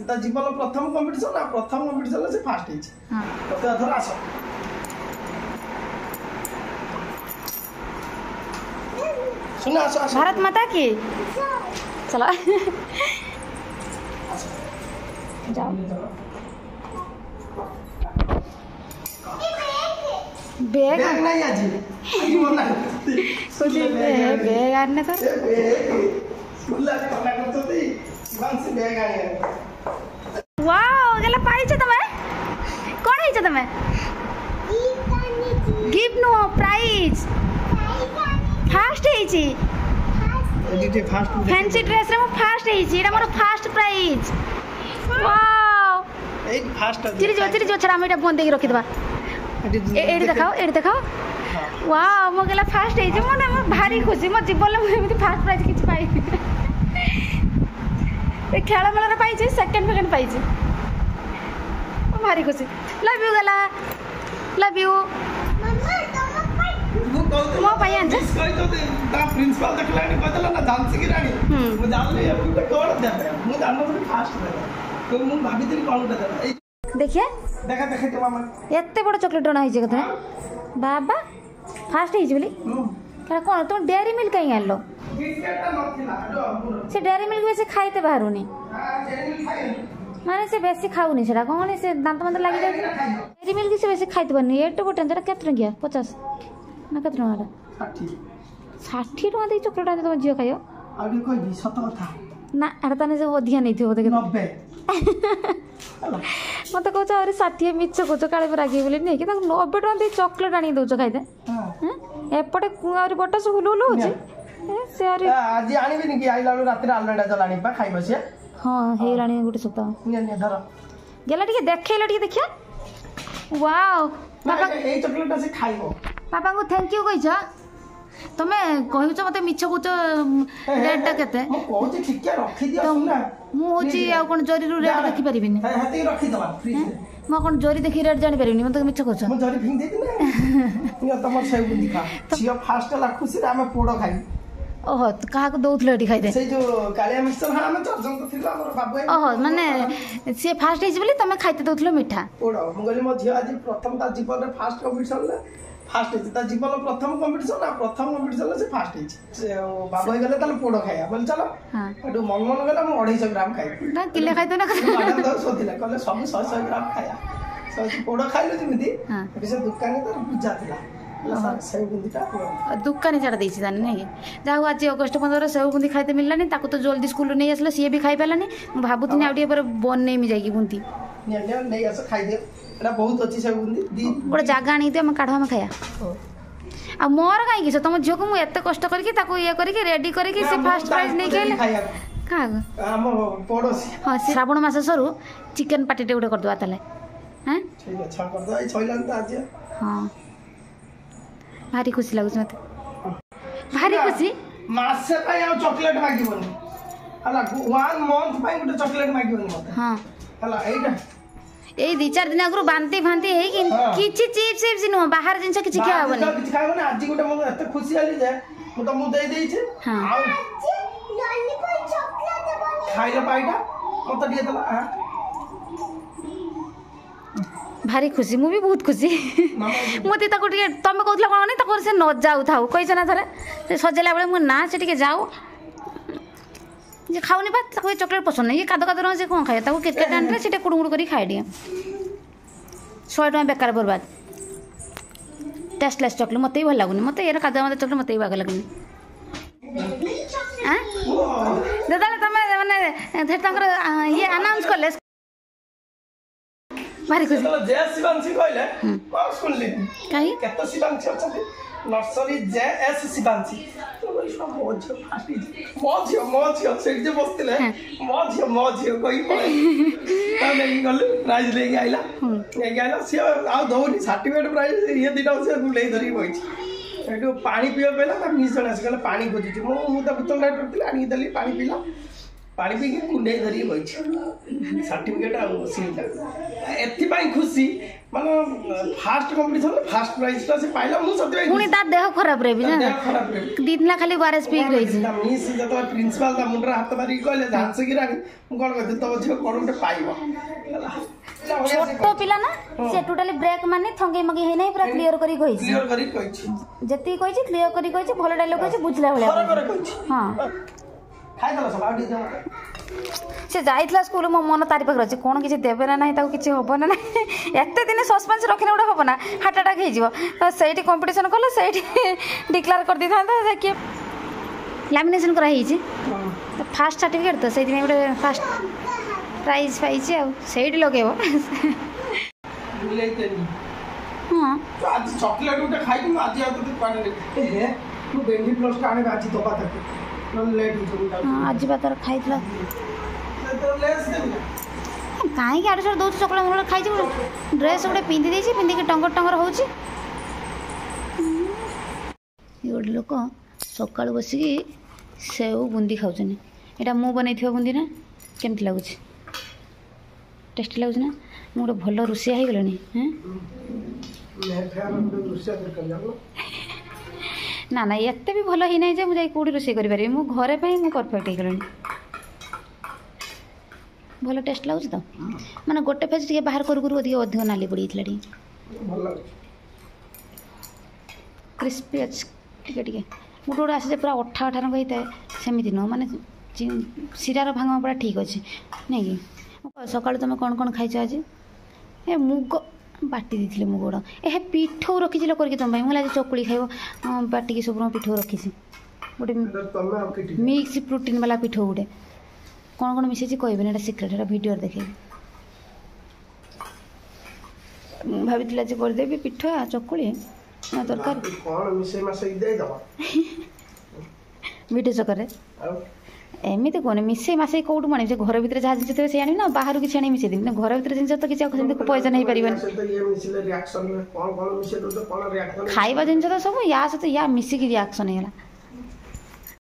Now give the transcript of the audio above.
ता जीवन प्रथम कंपटीशन ना प्रथम कंपटीशन से फास्ट हिच हां तो थोड़ा आसो सुना आसो भारत माता की चलो जाओ बैग नहीं आज मना कुछ बैग आने तो स्कूल मना करते वन से बैग आने वाओ गेला पाइछ तमे कोन हिछ तमे गिफ्ट नो प्राइज फास्ट हिची एडिटे फास्ट फैंसी ड्रेस रे मो फास्ट हिची एटा मोर फास्ट प्राइज वाओ ए फास्ट चिरी जो छरा हम एटा फोन देके रखि दबा एडी देखाओ वाओ मो गेला फास्ट हिची मोने भारी खुशी मो जीवन में एमिति फास्ट प्राइज किछ पाई ए खेल मेला पाई सेकेंड पाई भारी खुशी लव यू गला लव यू मो पाई आंछ कहि तो ता प्रिंसिपल देखलानी कहतला ना जानसी की रानी मु जानले अब कोन देबे मु जानलो तो फास्ट देबे तो मु भाबी तरी कोन देबे देखिए देखा तो मामा एते बड़ चॉकलेट बना हिजे कथा बाबा फास्ट हिजे बोली करा कोन तुम डेयरी मिल्क कहीं आलो से डेयरी मिल्क बेसी खाइते बाहरुनी माने से बेसी खाउनी सेटा कोन से दांत मंद लागि जाय डेयरी मिल्क से बेसी खाइते बनी एटे बोटे जरा केत्र गया 50 ना केत्र वाला 60 टका दे चॉकलेट आने तुम जियो खायो आ भी कोई भी सत कथा ना एटा तने से अधिया नै थियो देखे 90 मत कहछ अरे 60 मिछ कहछ काळे पर आगे बोली नै कि 90 टका दे चॉकलेट आनी दउछ खाइते हां एपटे और बटा से हुलुलु होची से अरे आज आनी भी नहीं कि आइला रात रे आलनाडा चलानी बा खाइ बसे हां हे रानी गुटे सप्ताह ने धर गेला ठीक देखैला ठीक देखिया वाओ पापा ए चॉकलेट से खाइबो पापा को थैंक यू कहिछ तमे कहिछ मते मिछ कुछ रेट टा केते मो कहू ठीक के रखि दियो सुना मु होची आ कोन जरी रु रेट देखि परिबिनी हाती रखि दबा फ्रिज रे म कोन जरी देखि रेट जानि परिबिनी मते मिछ कहछ मु जरी फिंग देती ना तमर सेउ दिखा छियो फास्ट ला खुशी रे हम पोड़ो खाइ ओहो कहा को दउथले एठी खाइ दे से जो कालिया मिक्सचर हां हम चर्जन को थिला हमर बाबू ओहो माने से फास्ट हिज बोली तमे खाइते दउथले मिठा पोड़ो मु गली मो झियो आज प्रथम ता जीवन रे फास्ट कंपटीशन ले फास्ट हिज ता जीवन प्रथम कंपटीशन ना प्रथम कंपटीशन से फास्ट हिज से बाबू गले ताले पोड़ो खाया बोल चलो हां एडु मन मन गला मु 250 ग्राम खाइ ना किले खाइतो ना मैडम तो सोथिला कहले सब 100 ग्राम खाया सब पोड़ो खाइलो जेमिति हां से दुकान तो पूजा थिला दुकानी छाड़ देछि जाने नहीं जाऊ आज अगस्त 15 सेव बुंदी खाइते मिललानी ताको तो जल्दी स्कूल नहीं आसला सी भी खाइ पालानी मु भाबुतनी आउटी पर बन नहीं जाई बुंदी नहीं आस खाइ दे एटा बहुत अच्छी सेव बुंदी दी गोटे जागा आनी दे हम काढवा में खाया आ मोर काई कि तुम झियो को मु एते कष्ट करके ताको ये करके रेडी करके से फास्ट प्राइस नहीं केले का हम पड़ोसी हां श्रावण मास सरू चिकन पार्टी उडे कर दवा तले हैं ठीक है अच्छा कर दो आई छैलान त आज हां भारी खुशी लागुछ मते भारी खुशी मासे पाई आ चॉकलेट मागिबोनी हला 1 मंथ पाई गुटे चॉकलेट मागिबोनी मते हां हला एटा ए 2-4 दिन अगरु बांती भांती हे कि किछि चिप्स चिप्स नो बाहर जिंस किछि खाया बनी किछि खाया बनी आज गुटे मो एते खुशी आली जे मु त मु दे देई छे हां लॉलीपॉप चॉकलेट देबनी खाइले पाइटा मत दिए तला हां भारी खुशी मु भी बहुत खुशी मोती ताको टिके तमे कहथला कोन नै ताको से न जाउ थाउ कहिछ ना थरे से सजेला बेले मु ना से टिके जाउ जे खाउनी बा ताको चॉकलेट पसंद नहीं ये कादो कादो न से कोन खाय ताको किटकैट आनले सेटे कुडुकुड करी खाइ दिए 100 टका बेकार बर्बाद टेस्टलेस चॉकलेट मते भल लागुनी मते एरा कादो मते चॉकलेट मते बाग लागुनी हां दादा तमे माने धे ताकर ये अनाउंस करले भारी खुशी जे शिवांशी कहले को सुनली काई केतो शिवांशी अछथि नर्सरी जे एस शिवांशी मोझियो से जे बसतिले मोझियो कोई ता नहीं गल प्राइज लेके आइला से आ दौनी सर्टिफिकेट प्राइज ये दिना से ले धरी बइछ एटो पानी पियो पेला ता मिस जण आसे कहले पानी खोजि मु त बोतल लाइट करतिला आनी दली पानी पिला पानी पी के कुंडे धरी बइछ सर्टिफिकेट आ सीलटा एथि खुशी माने फास्ट कंपटीशन फास्ट प्राइज ता से पाइला मु सते पुनी ता देह खराब रे भी ना देह खराब रे दिनला खाली वारस पी रही छी मिस जतो प्रिंसिपल ता मुंडरा हाथ मारी कहले झांस गिरा मु कोन कहते तो झियो कोन उठे पाइबो छोटो पिला ना से टोटली ब्रेक माने थंगे मगे हे नै पूरा क्लियर करी कहिछि जति कहिछि क्लियर करी कहिछि भलो डायलॉग कहिछि बुझला भले हां खाइ दला सब आडी दो से जाइतला स्कूल मो मन तारी पाखर अछि कोन किछि देबे ना नाही ताको किछि होबो ना एते दिन सस्पेंस रखिने उडा होबो ना हार्ट अटैक हे जिवो तो सेठी कंपटीशन कलो सेठी डिक्लेयर कर दी थांता जे के लैमिनेशन करा ही छी तो फास्ट सर्टिफिकेट तो सेठी में उडे फास्ट प्राइज पाइछि आ सेठी लगेबो बुलेते नी हां तो आज चॉकलेट उठे खाइ कि आज आ तो पानी ए हे तू बेंडी प्लस का आने आज दबा तक नन लेट हो हां आज बातर खाइतला तो लेस दे कहीं आड़ सर दौर चकला मोर खाई ड्रेस गोटे पिंधि देछि पिंधि के टंगर टंगर होछि गोटे लोक सकाल बसिकी सेव बुंदी खाऊछन एटा मु बनैथिबा बुंदी ना केमति लागुछि टेस्टी लागुछि ना मु गोटे भल रुसिया हे गलनी हैं ना ना एते भी भल ही नै जे मु जाई कोडी रुसिया करि पारि मु घरे पई मु परफेक्ट हे गलनी भल टेस्ट लागुଛି ତ ମାନେ ଗୋଟେ ଫେଜ ଟିକେ ବାହାର କରୁ କରୁ ଅଧିକ ନାଲି ପଡ଼ିଯାଇଥିଲା ଟିକେ ଭଲ ଲାଗୁଛି କ୍ରିସ୍ପି ଅଛି ଟିକେ ଟିକେ ଗୋଟେ ଗୋଟେ ଆସେ ପୁରା ଅଠା ଅଠା ରଙ୍ଗ ହେଇଥାଏ ସେମିତି ନୁହଁ ମାନେ ଶିରାର ଭାଙ୍ଗା ପୁରା ଠିକ୍ ଅଛି ନାଇଁ କି ସକାଳୁ ତୁମେ କ'ଣ କ'ଣ ଖାଇଛ ଆଜି ଏ ମୁଗ ବାଟି ଦେଇଥିଲେ ମୁଗ ଗୁଡ଼ ଏ ପିଠଉ ରଖିছিল କରିକି ତୁମ ପାଇଁ ମୁଁ ଆଜି ଚକୁଳି ଖାଇବ ବାଟିକି ସବୁ ପିଠଉ ରଖିଛି ଗୋଟେ ମିକ୍ସ ପ୍ରୋଟିନ୍ ବାଲା ପିଠଉ ଗୋଟେ कौन कौन मिसेज कहबे ना सिक्रेट है वीडियो देखे भाभी जे कर देबी पिठा चकुली ना तरकारी कौन मिसे मासे दे दबा वीडियो चक्कर एमती कौन मिसे मासे कौट मानी जे घर भीतर जहाँ जिनिस थे से आनी ना बाहर किसी आनी मिसे देवी घर भीतर जिन तो किसी पॉइजन हो पार खाइबा जिन तो सब या सहित या मिसिकी रिएक्शन है